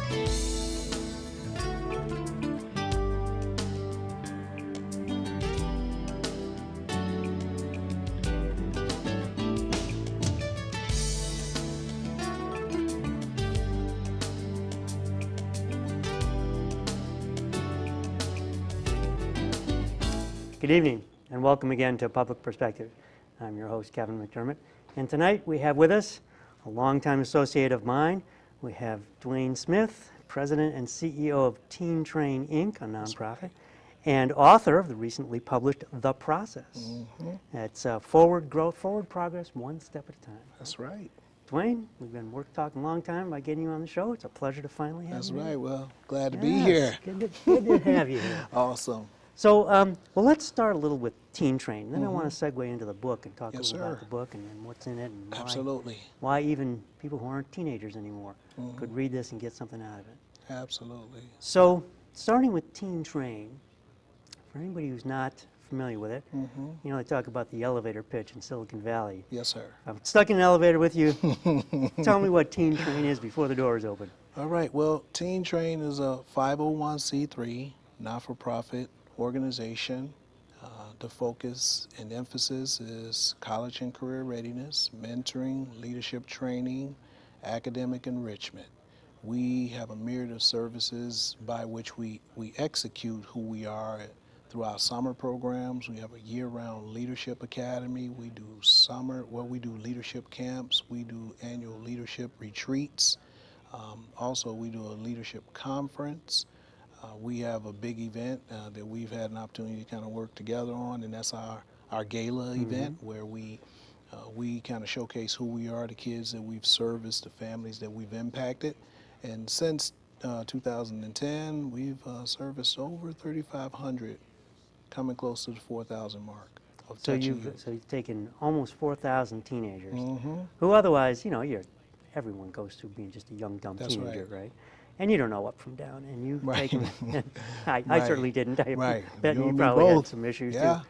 Good evening, and welcome again to Public Perspective. I'm your host, Kevin McDermott, and tonight we have with us a longtime associate of mine. We have Dwayne Smith, President and CEO of Teen Train, Inc., a nonprofit, and author of the recently published The Process. It's forward growth, forward progress, one step at a time. That's right. Dwayne, we've been talking a long time about getting you on the show. It's a pleasure to finally have That's you. right. Well, glad to be here. Good to have you here. Awesome. So, well, let's start a little with Teen Train. Then I want to segue into the book and talk a little about the book and what's in it and why even people who aren't teenagers anymore could read this and get something out of it. Absolutely. So, starting with Teen Train, for anybody who's not familiar with it, you know, they talk about the elevator pitch in Silicon Valley. Yes, sir. I'm stuck in an elevator with you. Tell me what Teen Train is before the doors open. All right. Well, Teen Train is a 501c3 not-for-profit organization. The focus and emphasis is college and career readiness, mentoring, leadership training, academic enrichment. We have a myriad of services by which we execute who we are through our summer programs. We have a year-round leadership academy. We do we do leadership camps. We do annual leadership retreats. Also, we do a leadership conference. We have a big event that we've had an opportunity to kind of work together on, and that's our gala event, where we kind of showcase who we are, the kids that we've serviced, the families that we've impacted. And since 2010, we've serviced over 3,500, coming close to the 4,000 mark. So you've taken almost 4,000 teenagers who otherwise, you know, everyone goes through being just a young, dumb teenager, right? And you don't know up from down, and you've taken, I certainly didn't. I bet you probably had some issues too.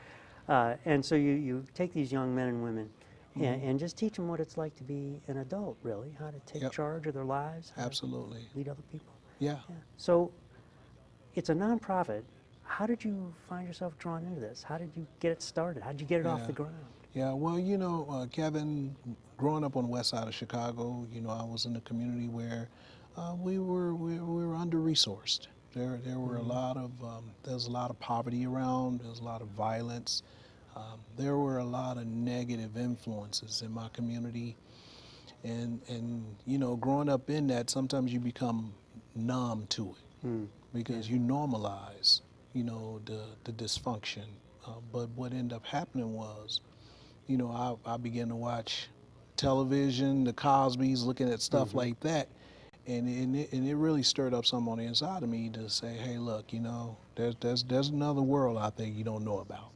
And so you take these young men and women and just teach them what it's like to be an adult, really, how to take charge of their lives, how to lead other people. Yeah. So it's a nonprofit. How did you find yourself drawn into this? How did you get it started? How did you get it off the ground? Yeah, well, you know, Kevin, growing up on the west side of Chicago, you know, I was in a community where we were under-resourced. There were there's a lot of poverty around. There's a lot of violence. There were a lot of negative influences in my community, and you know, growing up in that, sometimes you become numb to it because you normalize, you know, the dysfunction. But what ended up happening was, you know, I began to watch television, the Cosbys, looking at stuff like that. And it really stirred up something on the inside of me to say, hey, look, you know, there's another world out there you don't know about.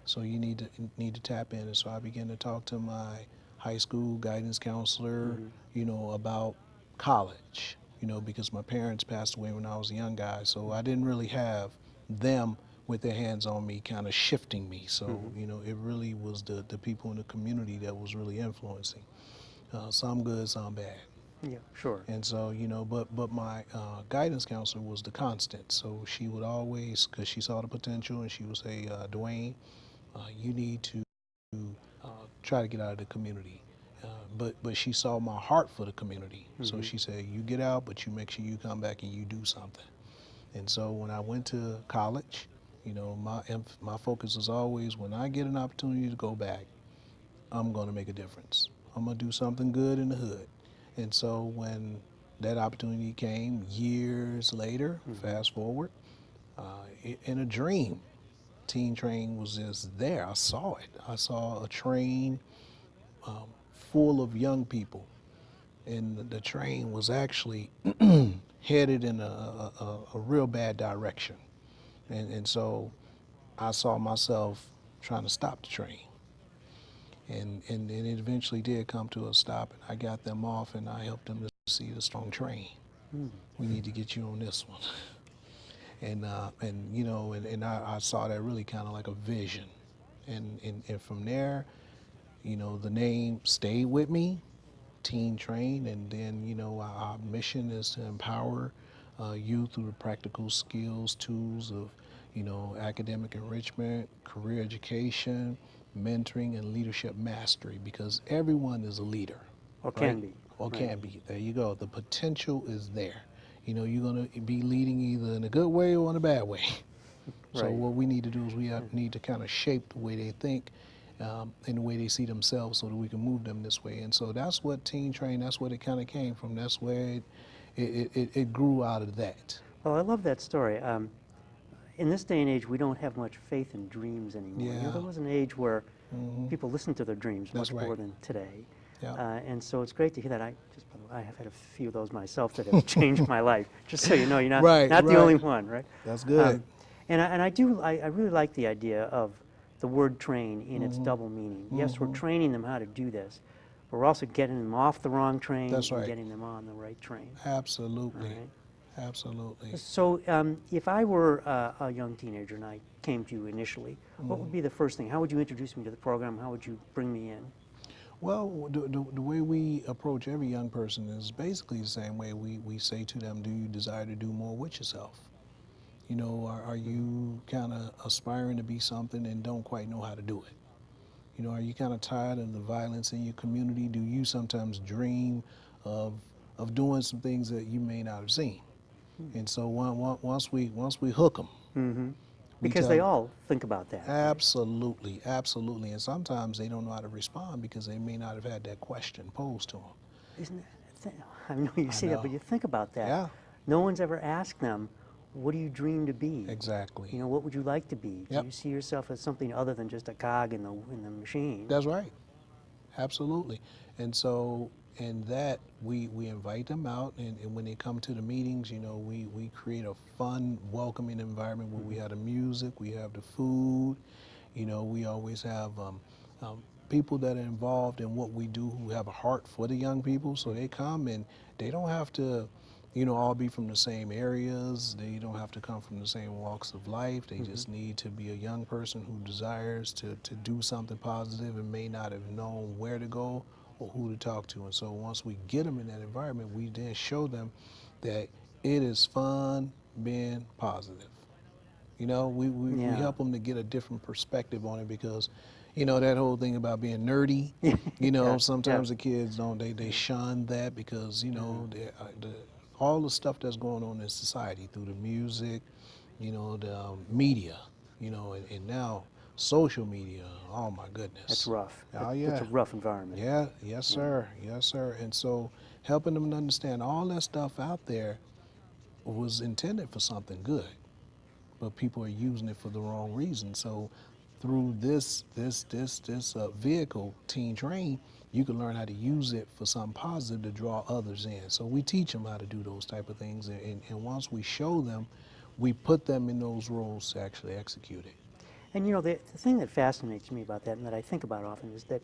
So you need to tap in. And so I began to talk to my high school guidance counselor, you know, about college, you know, because my parents passed away when I was a young guy. So I didn't really have them with their hands on me, kind of shifting me. So, you know, it really was the people in the community that was really influencing. Some good, some bad. Yeah, sure. And so, you know, but my guidance counselor was the constant. So she would always, because she saw the potential, and she would say, Dwayne, you need to try to get out of the community. But she saw my heart for the community. So she said, you get out, but you make sure you come back and you do something. And so when I went to college, you know, my focus was always, when I get an opportunity to go back, I'm going to make a difference. I'm going to do something good in the hood. And so when that opportunity came years later, fast forward, in a dream, Teen Train was just there. I saw it. I saw a train full of young people, and the train was actually headed in a real bad direction. And so I saw myself trying to stop the train. And it eventually did come to a stop, and I got them off, and I helped them to see the strong train. We need to get you on this one. And you know, and I saw that really kind of like a vision. And from there, you know, the name stayed with me Teen Train, and then, you know, our mission is to empower youth through the practical skills, tools of, you know, academic enrichment, career education, mentoring, and leadership mastery, because everyone is a leader. Or right? can be. Or Right. can be. There you go. The potential is there. You know, you're going to be leading either in a good way or in a bad way. So Right. what we need to do is we need to kind of shape the way they think and the way they see themselves so that we can move them this way. And so that's what Teen Train, that's what it kind of came from. That's where it grew out of that. Well, I love that story. In this day and age, we don't have much faith in dreams anymore. You know, Yeah. there was an age where Hmm. people listened to their dreams That's much more right. than today. Yeah. And so it's great to hear that. I have had a few of those myself that have changed my life. Just so you know, you're not Right, not the right. only one, right? That's good. I really like the idea of the word train in its Hmm. double meaning. Yes, we're Hmm. training them how to do this, but we're also getting them off the wrong train That's and right. getting them on the right train. Absolutely. All right. Absolutely. So if I were a young teenager and I came to you initially, what would be the first thing? How would you introduce me to the program? How would you bring me in? Well, the way we approach every young person is basically the same way. We say to them, do you desire to do more with yourself? You know, are you kind of aspiring to be something and don't quite know how to do it? You know, are you kind of tired of the violence in your community? Do you sometimes dream of doing some things that you may not have seen? And so once we hook them, Mm-hmm. we Because tell they them, all think about that. Right? absolutely, absolutely. And sometimes they don't know how to respond because they may not have had that question posed to them. Isn't that, I know you I say that, but know. you think about that. Yeah, No one's ever asked them, what do you dream to be? exactly. You know, what would you like to be? Do Yep, you see yourself as something other than just a cog in the machine? that's right. Absolutely. And so in that, we invite them out, and when they come to the meetings, you know, we create a fun, welcoming environment where we have the music, we have the food, you know, we always have people that are involved in what we do who have a heart for the young people. So they come and they don't have to, you know, all be from the same areas. They don't have to come from the same walks of life. They just need to be a young person who desires to do something positive and may not have known where to go or who to talk to. And so once we get them in that environment, we then show them that it is fun being positive. You know, we Yeah. help them to get a different perspective on it because, you know, that whole thing about being nerdy, you Yeah. know, Yeah. sometimes the kids don't, they shun that because, you know, all the stuff that's going on in society through the music, you know, the media, you know, and now social media, oh my That's goodness. rough. Oh That's yeah. a rough environment. Yeah, yes Yeah. sir, yes sir. And so helping them to understand all that stuff out there was intended for something good, but people are using it for the wrong reason. So through this vehicle, Teen Train, you can learn how to use it for something positive to draw others in. So we teach them how to do those type of things, and once we show them, we put them in those roles to actually execute it. And you know, the thing that fascinates me about that and that I think about often is that,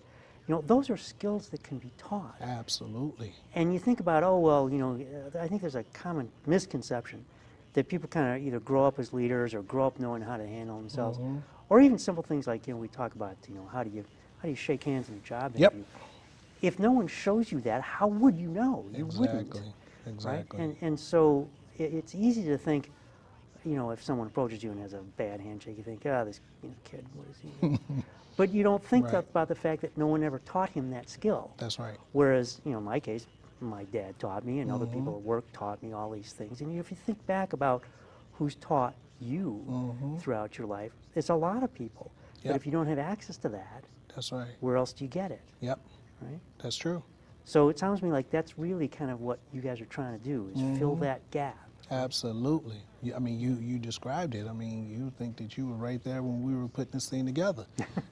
you know, those are skills that can be taught. Absolutely. And you think about, oh, well, you know, I think there's a common misconception that people kind of either grow up as leaders or grow up knowing how to handle themselves, Hmm. or even simple things like, you know, we talk about, you know, how do you shake hands in a job Yep. interview? If no one shows you that, how would you know? You wouldn't, Exactly. right? Exactly. And so it's easy to think, you know, if someone approaches you and has a bad handshake, you think, ah, this kid, what is he? But you don't think Right. about the fact that no one ever taught him that skill. That's right. Whereas, you know, in my case, my dad taught me, and other Hmm. people at work taught me all these things. And if you think back about who's taught you Hmm. throughout your life, it's a lot of people. But Yep. if you don't have access to that, That's right. where else do you get it, Yep. right? That's true. So it sounds to me like that's really kind of what you guys are trying to do, is fill Hmm. that gap. Absolutely. I mean, you described it. I mean, you think that you were right there when we were putting this thing together,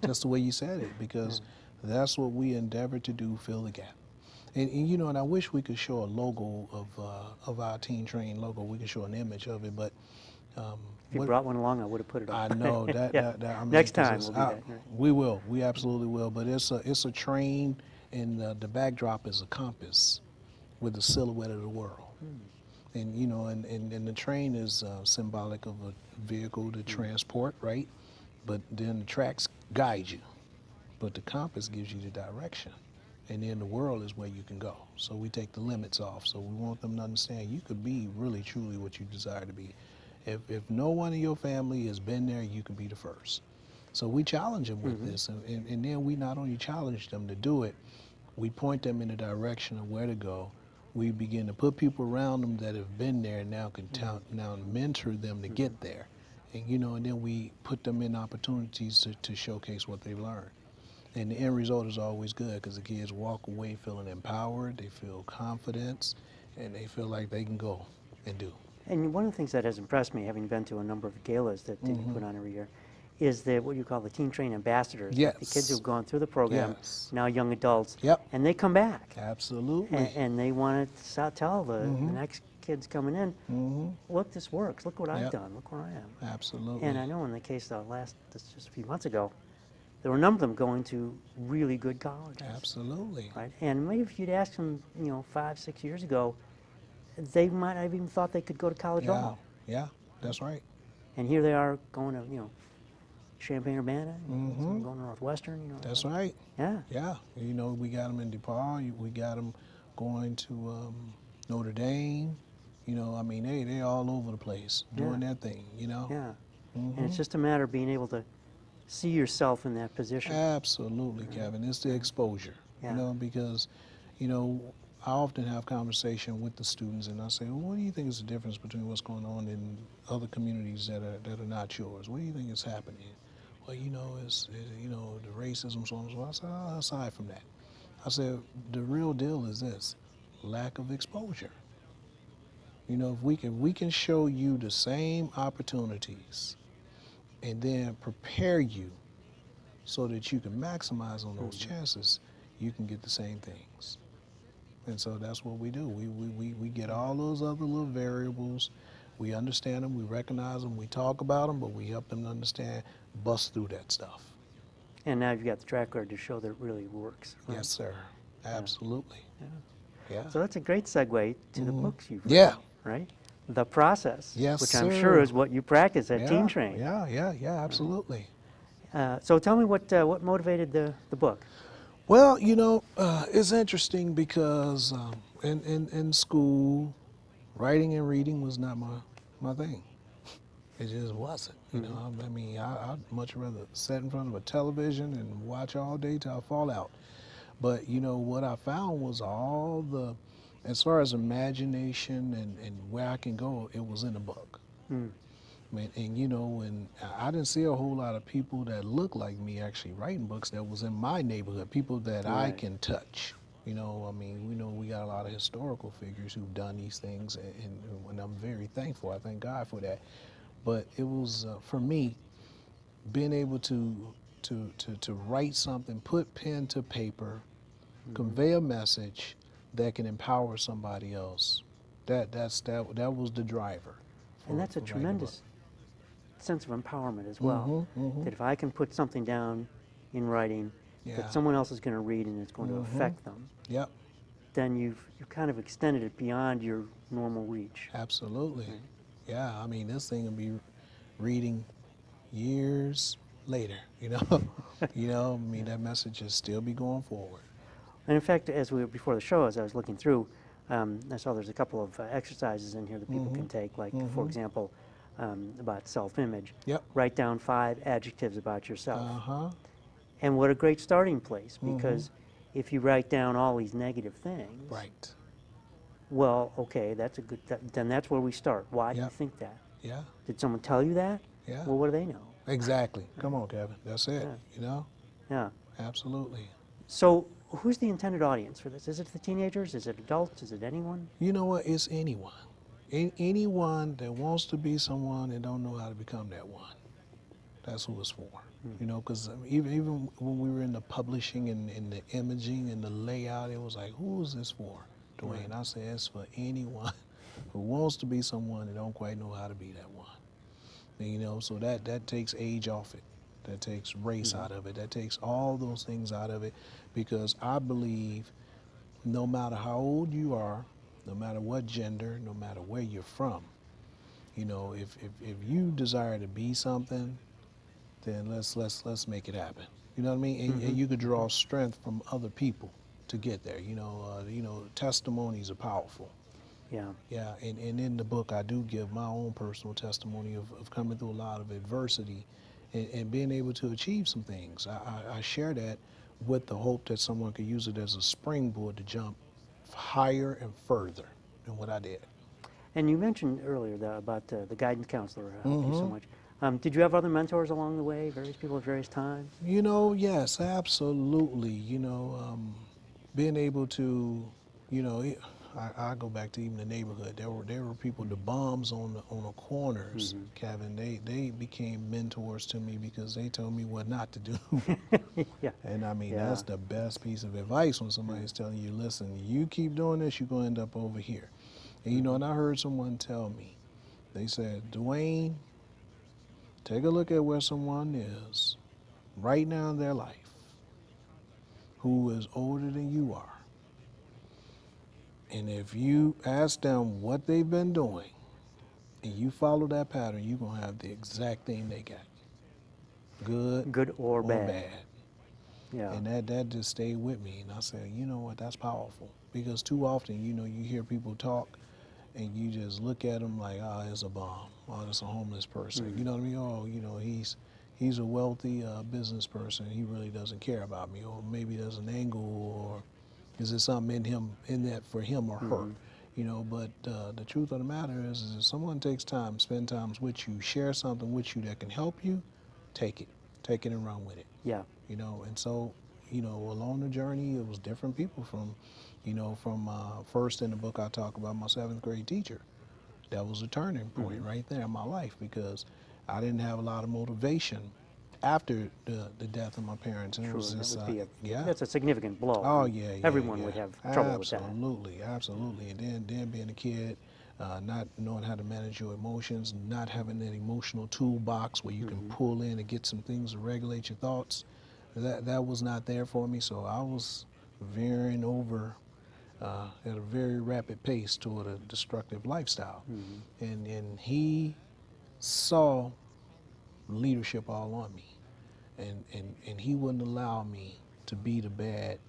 just the way you said it, because that's what we endeavor to do, fill the gap. And you know, and I wish we could show a logo of our Teen Train logo. We could show an image of it, but If you what brought one along, I would have put it I up. know Yeah. I mean, Next 'cause time it's we'll do out. that. Right. We will. We absolutely will. But it's a train, and the backdrop is a compass with the silhouette of the world. And you know, and the train is symbolic of a vehicle to transport, right? But then the tracks guide you, but the compass gives you the direction. and then the world is where you can go. So we take the limits off. So we want them to understand you could be really, truly what you desire to be. If no one in your family has been there, you can be the first. So we challenge them with this, and then we not only challenge them to do it, we point them in the direction of where to go. We begin to put people around them that have been there and now can now mentor them to get there. And and then we put them in opportunities to showcase what they've learned. And the end result is always good because the kids walk away feeling empowered, they feel confidence, and they feel like they can go and do. And one of the things that has impressed me, having been to a number of galas that you put on every year, is the what you call the Teen Train Ambassadors. Yes. The kids who've gone through the program, Yes. now young adults, Yep. and they come back. Absolutely. And they want to tell the next kids coming in, look, this works. Look what I've done. Look where I am. Absolutely. And I know in the case of just a few months ago, there were a number of them going to really good colleges. Absolutely. Right? And maybe if you'd asked them, 5, 6 years ago, they might have even thought they could go to college at all. Yeah, that's right. And here they are going to, Champaign-Urbana, some going to Northwestern, That's right. Yeah. Yeah. We got them in DePaul. We got them going to Notre Dame. They all over the place doing their thing, Yeah. And it's just a matter of being able to see yourself in that position. Absolutely, Kevin. It's the exposure, Yeah. because, I often have conversation with the students and I say, well, what do you think is the difference between what's going on in other communities that are not yours? What do you think is happening? Well, it's the racism, so on and so on. I said, aside from that, I said, the real deal is this, lack of exposure. If we can show you the same opportunities and then prepare you so that you can maximize on those chances, you can get the same things. And so that's what we do. We get all those other little variables, we understand them, we recognize them, we talk about them, but we help them to understand, bust through that stuff. And now you've got the track record to show that it really works. Right? Yes, sir. Absolutely. Yeah. So that's a great segue to the books you've written, Yeah. right? The Process, Yes, which I'm sir. sure is what you practice at Teen Train. Yeah, absolutely. So tell me what motivated the book? Well, it's interesting because in school, writing and reading was not my thing. It just wasn't. I'd much rather sit in front of a television and watch all day till I fall out. But what I found was as far as imagination and where I can go, it was in a book. And I didn't see a whole lot of people that looked like me actually writing books that was in my neighborhood, people that I can touch. We know we got a lot of historical figures who've done these things, and I'm very thankful. I thank God for that. But it was, for me, being able to write something, put pen to paper, convey a message that can empower somebody else. That was the driver. And that's a tremendous sense of empowerment as well. That if I can put something down in writing that someone else is going to read and it's going to affect them, then you've kind of extended it beyond your normal reach. Absolutely. Yeah, this thing will be reading years later, that message will still be going forward. And in fact, before the show, as I was looking through, I saw there's a couple of exercises in here that people can take, like, for example, about self-image. Write down 5 adjectives about yourself. And what a great starting place, because if you write down all these negative things, well, okay, then that's where we start. Why do you think that? Did someone tell you that? Well, what do they know? Exactly. Come on, Kevin. That's it. Yeah. Absolutely. So who's the intended audience for this? Is it the teenagers? Is it adults? Is it anyone? You know what? It's anyone. Anyone that wants to be someone and don't know how to become that one. That's who it's for. Because even when we were in the publishing and the imaging and the layout, it was like, who is this for, Dwayne? I said, it's for anyone who wants to be someone and don't quite know how to be that one. So that takes age off it. That takes race out of it. That takes all those things out of it, because I believe no matter how old you are, no matter what gender, no matter where you're from, if you desire to be something, then let's make it happen. You know what I mean? And you could draw strength from other people to get there. Testimonies are powerful. Yeah. Yeah, and in the book, I do give my own personal testimony of coming through a lot of adversity and being able to achieve some things. I share that with the hope that someone could use it as a springboard to jump higher and further than what I did. And you mentioned earlier about the guidance counselor who helped you so Mm-hmm. much. Did you have other mentors along the way, various people at various times? Yes, absolutely. Being able to, I go back to even the neighborhood. There were people, the bums on the corners, Mm-hmm. Kevin. They became mentors to me because they told me what not to do. Yeah. And I mean, Yeah. that's the best piece of advice when somebody's telling you, listen, you keep doing this, you're going to end up over here. And and I heard someone tell me, they said, Dwayne, take a look at where someone is right now in their life who is older than you are. And if you ask them what they've been doing and you follow that pattern, you're going to have the exact thing they got, good Good or or bad. bad. Yeah. And that just stayed with me. And I said, you know what, that's powerful. Because too often, you hear people talk and you just look at them like, oh, it's a bum. Oh, it's a homeless person. You know what I mean? Oh, he's a wealthy business person. He really doesn't care about me. Or maybe there's an angle, or is there something in that for him or her? But the truth of the matter is if someone takes time, spend time with you, share something with you that can help you, take it and run with it. Yeah. And so, along the journey, it was different people from first in the book I talk about my 7th grade teacher. That was a turning point right there in my life because I didn't have a lot of motivation after the death of my parents. And it Sure. was That just, would be yeah. that's a significant blow. Oh, And yeah, yeah, everyone yeah. would have trouble with that. Absolutely, absolutely. And then being a kid, not knowing how to manage your emotions, not having that emotional toolbox where you can pull in and get some things to regulate your thoughts, that was not there for me. So I was veering over at a very rapid pace toward a destructive lifestyle. And he saw leadership all on me. And he wouldn't allow me to be the bad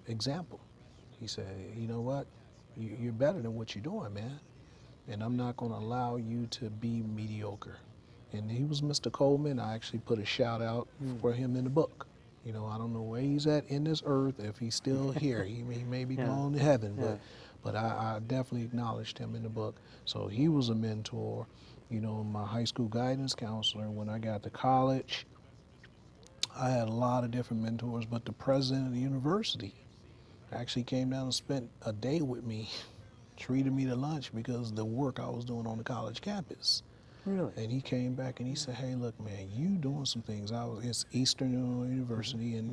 example. He said, you know what? You're better than what you're doing, man. And I'm not going to allow you to be mediocre. And he was Mr. Coleman. I actually put a shout out for him in the book. I don't know where he's at in this earth, if he's still here. He may be Yeah. gone to heaven, Yeah. but I definitely acknowledged him in the book. So he was a mentor. My high school guidance counselor. When I got to college, I had a lot of different mentors, but the president of the university actually came down and spent a day with me, treated me to lunch because of the work I was doing on the college campus. Really? And he came back and he said, "Hey, look, man, you doing some things." It's Eastern University, and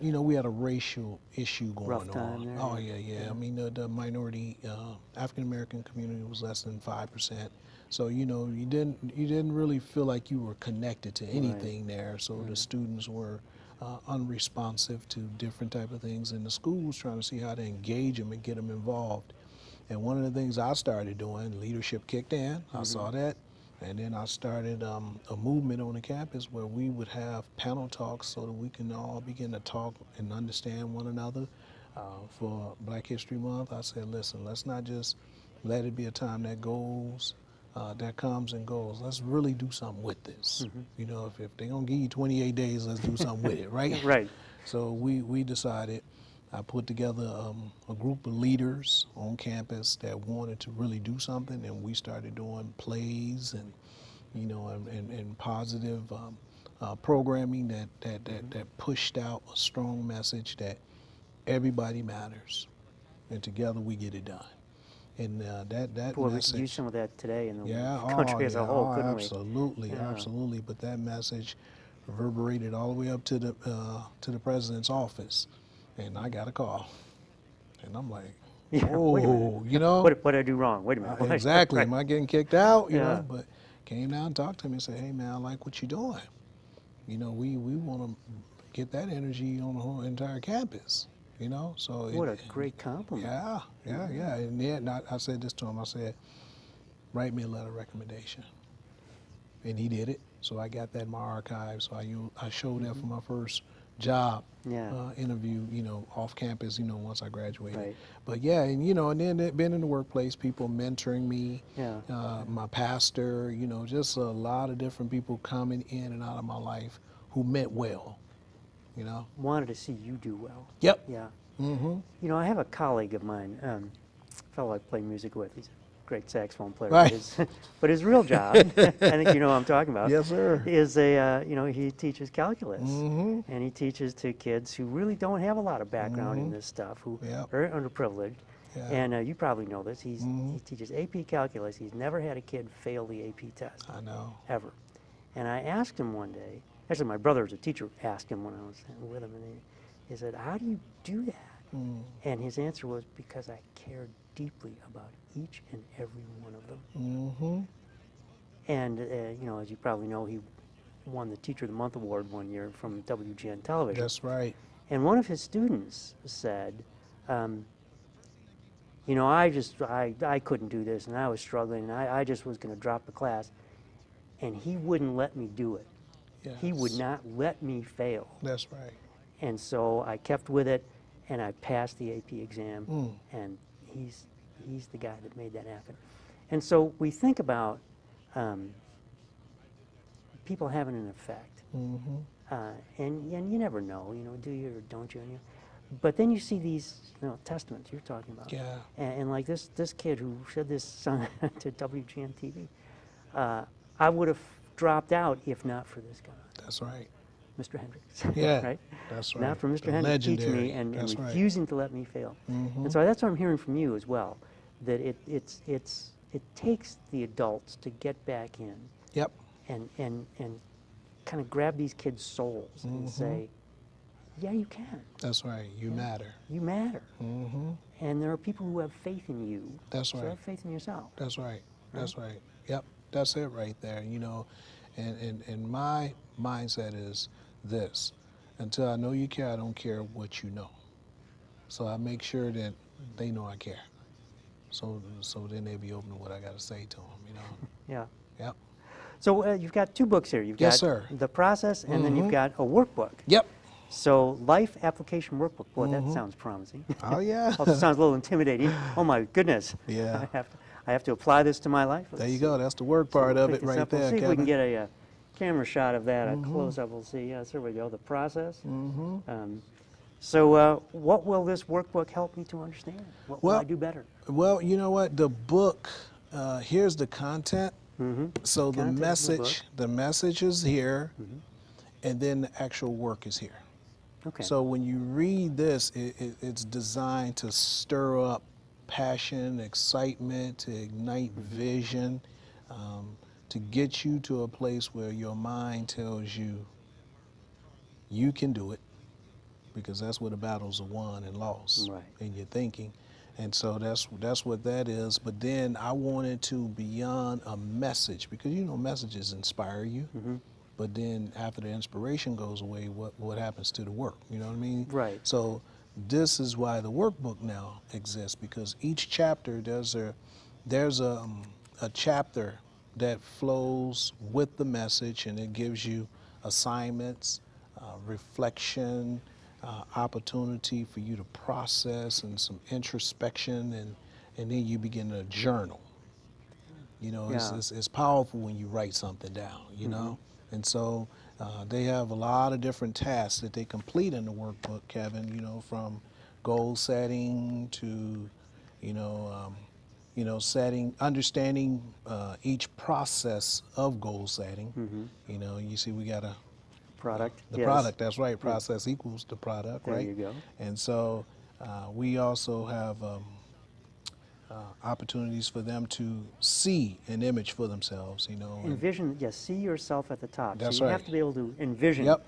and we had a racial issue Rough going time on. there. Oh yeah. I mean, the minority African American community was less than 5%. So you didn't really feel like you were connected to anything there. So the students were unresponsive to different type of things, and the school was trying to see how to engage them and get them involved. And one of the things I started doing, leadership kicked in. I saw that. And then I started a movement on the campus where we would have panel talks so that we can all begin to talk and understand one another. For Black History Month, I said, listen, let's not just let it be a time that goes, that comes and goes. Let's really do something with this. If they're going to give you 28 days, let's do something with it, right? Right. So we decided, I put together a group of leaders on campus that wanted to really do something, and we started doing plays and and positive programming that pushed out a strong message that everybody matters, and together we get it done. And that Boy, we message, could use some of that today in the yeah, country as a whole, couldn't we? absolutely, Yeah. absolutely. But that message reverberated all the way up to the president's office, and I got a call, and I'm like, Yeah, wait a minute. whoa, What did I do wrong? Wait a minute. exactly. Right. Am I getting kicked out? Yeah. But came down and talked to me and said, hey man, I like what you're doing. We want to get that energy on the whole entire campus. So What a great compliment. yeah. And then I said this to him. I said, write me a letter of recommendation. And he did it. So I got that in my archive. So I showed that for my first job interview, you know, off campus, you know, once I graduated. Right. But yeah, and you know, and then been in the workplace, people mentoring me, my pastor, you know, just a lot of different people coming in and out of my life who meant well, you know. Wanted to see you do well. Yep. Yeah. Mm-hmm. You know, I have a colleague of mine, a fellow I play music with. He's a great saxophone player. Right. But his real job, I think you know what I'm talking about. Yes, sir. Is you know, he teaches calculus, and he teaches to kids who really don't have a lot of background in this stuff, who are underprivileged. Yeah. And you probably know this. He teaches AP calculus. He's never had a kid fail the AP test. I know. Ever. And I asked him one day. Actually, my brother was a teacher. Asked him when I was with him, and he said, "How do you do that?" And his answer was, "Because I cared deeply about each and every one of them." And you know, as you probably know, he won the Teacher of the Month award one year from WGN Television. That's right. And one of his students said, you know, I couldn't do this, and I was struggling, and I just was going to drop the class, and he wouldn't let me do it. Yes. He would not let me fail. That's right. And so I kept with it, and I passed the AP exam, and he's the guy that made that happen. And so we think about people having an effect, and you never know, you know, do you or don't you? And but then you see these, you know, testaments you're talking about, and like this kid who said this to WGN TV, I would have dropped out if not for this guy. That's right. Mr. Hendricks. Yeah, right? that's right. Not for Mr. Hendricks teaching me and refusing to let me fail. And so that's what I'm hearing from you as well, that it takes the adults to get back in. Yep. And kind of grab these kids' souls and say, yeah, you can. That's right. You matter. You matter. And there are people who have faith in you. That's right. So have faith in yourself. That's right. That's right. Yep. That's it right there. You know, and my mindset is this: until I know you care, I don't care what you know. So I make sure that they know I care. So then they'll be open to what I got to say to them. You know. Yeah. Yep. So you've got two books here. You've Yes, got sir. The Process, and then you've got a workbook. Yep. So Life Application Workbook. Boy, that sounds promising. Oh yeah. Also sounds a little intimidating. Oh my goodness. Yeah. I have to apply this to my life. There you go. That's the work part of it right there, We'll see Kevin. if we can get a camera shot of that, a close-up. We'll see. Yes, there we go. The Process. So what will this workbook help me to understand? What will I do better? Well, you know what? The book, here's the content. So the message is here, and then the actual work is here. Okay. So when you read this, it's designed to stir up passion, excitement, to ignite vision, to get you to a place where your mind tells you you can do it, because that's where the battles are won and lost in your thinking. And so that's what that is. But then I wanted to beyond a message, because you know messages inspire you. But then after the inspiration goes away, what happens to the work? You know what I mean? Right. So this is why the workbook now exists, because each chapter there's a chapter that flows with the message, and it gives you assignments, reflection, opportunity for you to process, and some introspection, and then you begin to journal. You know, it's powerful when you write something down, you know? And so they have a lot of different tasks that they complete in the workbook, Kevin, you know, from goal setting to, understanding each process of goal setting. You know, you see we got product. The product, that's right. Process equals the product, right? There you go. And so we also have opportunities for them to see an image for themselves, you know. Envision, yes, see yourself at the top. That's so you right. have to be able to envision. Yep.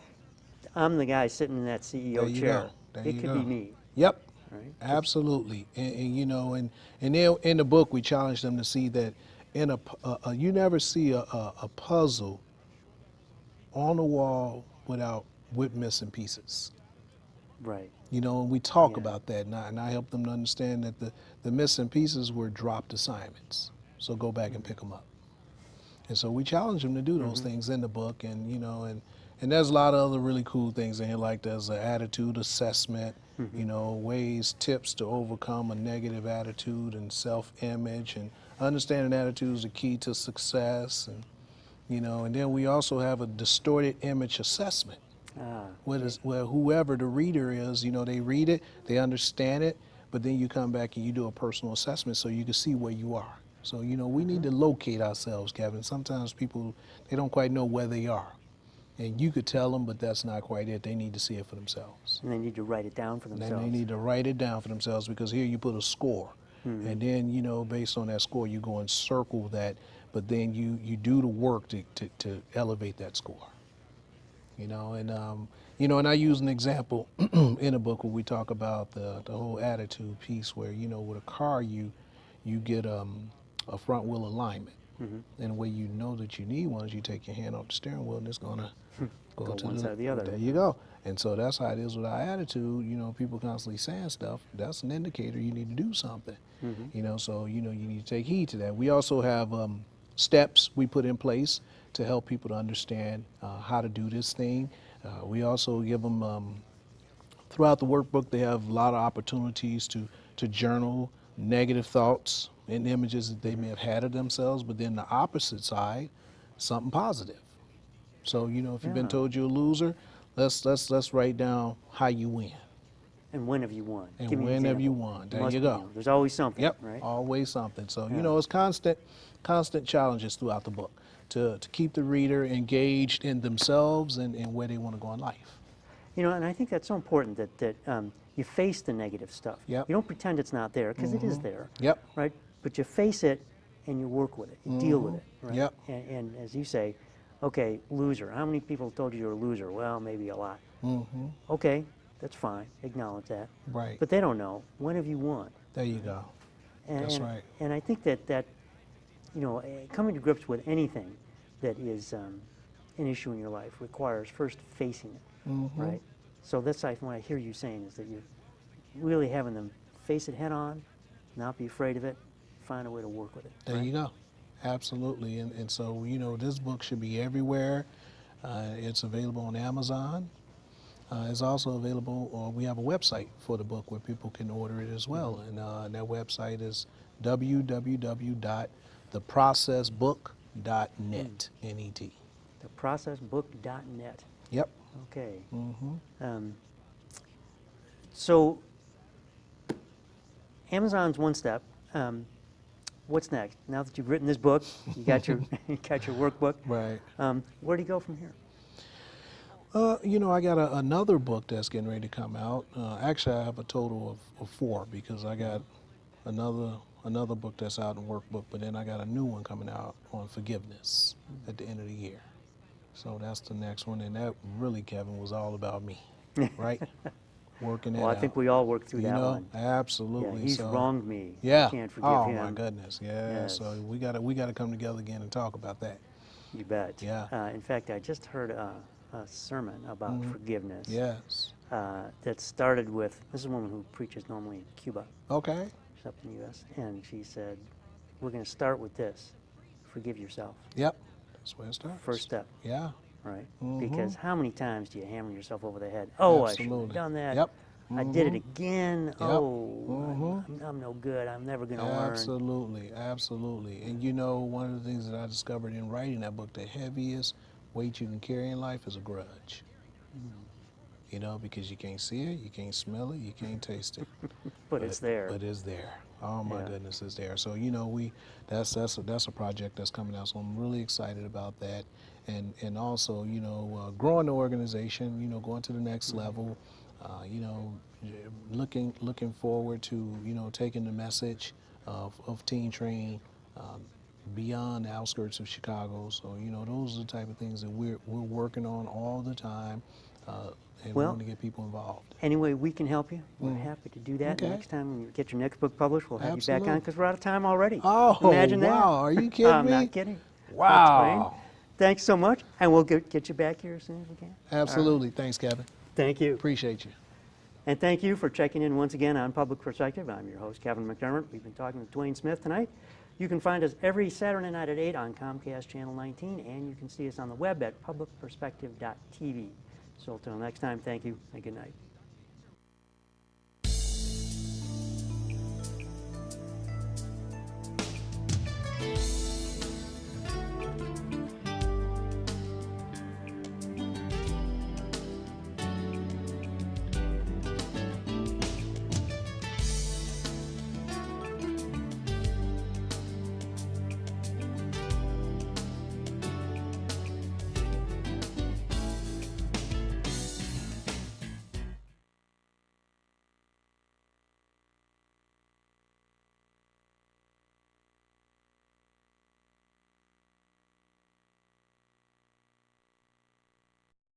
I'm the guy sitting in that CEO chair. It could be me. Yep. Right? Absolutely. And you know, and in the book we challenge them to see that in you never see a puzzle on the wall with missing pieces. Right. You know, and we talk about that, and I help them to understand that the missing pieces were dropped assignments. So go back and pick them up. And so we challenge them to do those things in the book, and you know, and there's a lot of other really cool things in here, like there's an attitude assessment, you know, ways, tips to overcome a negative attitude and self-image, and understanding attitudes are key to success, and you know, and then we also have a distorted image assessment. Where whoever the reader is, you know, they read it, they understand it, but then you come back and you do a personal assessment so you can see where you are. So, you know, we need to locate ourselves, Kevin. Sometimes people, they don't quite know where they are. And you could tell them, but that's not quite it. They need to see it for themselves. And they need to write it down for themselves. And they need to write it down for themselves, because here you put a score. And then, you know, based on that score, you go and circle that, but then you do the work to elevate that score. You know, and I use an example in a book where we talk about the whole attitude piece, where, you know, with a car, you get a front wheel alignment. And the way you know that you need one is you take your hand off the steering wheel and it's going to go to one side or the other. There you go. And so that's how it is with our attitude. You know, people constantly saying stuff. That's an indicator you need to do something. You know, so, you know, you need to take heed to that. We also have steps we put in place to help people to understand how to do this thing. We also give them, throughout the workbook, they have a lot of opportunities to journal negative thoughts and images that they may have had of themselves, but then the opposite side, something positive. So, you know, if you've been told you're a loser, let's write down how you win. And when have you won? And when have you won? There you go. There's always something, yep, right? Always something. So, you know, it's constant challenges throughout the book to keep the reader engaged in themselves and where they want to go in life. You know, and I think that's so important that you face the negative stuff. Yep. You don't pretend it's not there, because it is there. Yep. Right? But you face it and you work with it. You deal with it. Right? Yep. And as you say, okay, loser. How many people told you you're a loser? Well, maybe a lot. Okay, that's fine. Acknowledge that. Right. But they don't know. When have you won? There you go. That's right. And I think that you know, coming to grips with anything that is an issue in your life requires first facing it, right? So that's what I hear you saying, is that you're really having them face it head on, not be afraid of it, find a way to work with it. There you go. Absolutely. And so, you know, this book should be everywhere. It's available on Amazon. It's also available, or we have a website for the book where people can order it as well. And that website is www.theprocessbook.net, N-E-T. Theprocessbook.net. Yep. Okay. So Amazon's one step. What's next? Now that you've written this book, you got your you got your workbook. Right. Where do you go from here? You know, I got another book that's getting ready to come out. Actually, I have a total of 4, because I got another book that's out in workbook, but then I got a new one coming out on forgiveness at the end of the year. So that's the next one, and that really, Kevin, was all about me, right? Working that out. Well, I think we all worked through that one. Absolutely. Yeah, he's wronged me. Yeah. I can't forgive him. Oh my goodness. Yeah. Yes. So we got to come together again and talk about that. You bet. Yeah. In fact, I just heard a sermon about forgiveness. Yes. That started with, this is a woman who preaches normally in Cuba. Okay. She's up in the U.S. And she said, we're going to start with this: forgive yourself. Yep. That's where it starts. First step. Yeah. Right? Because how many times do you hammer yourself over the head? Oh, Absolutely. I should have done that. Yep. I did it again. Yep. Oh, I'm no good. I'm never going to learn. Absolutely. Absolutely. And you know, one of the things that I discovered in writing that book, the heaviest weight you can carry in life is a grudge. You know, because you can't see it, you can't smell it, you can't taste it. But it's there. But it's there. Oh my goodness, it's there. So, you know, that's a project that's coming out. So I'm really excited about that. And also, you know, growing the organization, you know, going to the next level, you know, looking forward to, you know, taking the message of Teen Train beyond the outskirts of Chicago. So, you know, those are the type of things that we're working on all the time, and we want to get people involved. Any way we can help you, we're happy to do that. Okay. Next time when you get your next book published, we'll have you back on, Absolutely. because we're out of time already. Oh, Imagine that. wow. Are you kidding I'm me? not kidding. Wow. Thanks so much, and we'll get you back here as soon as we can. Absolutely. Thanks, Kevin. Thank you. Appreciate you. And thank you for checking in once again on Public Perspective. I'm your host, Kevin McDermott. We've been talking with Dwayne Smith tonight. You can find us every Saturday night at 8 on Comcast Channel 19, and you can see us on the web at publicperspective.tv. So until next time, thank you and good night.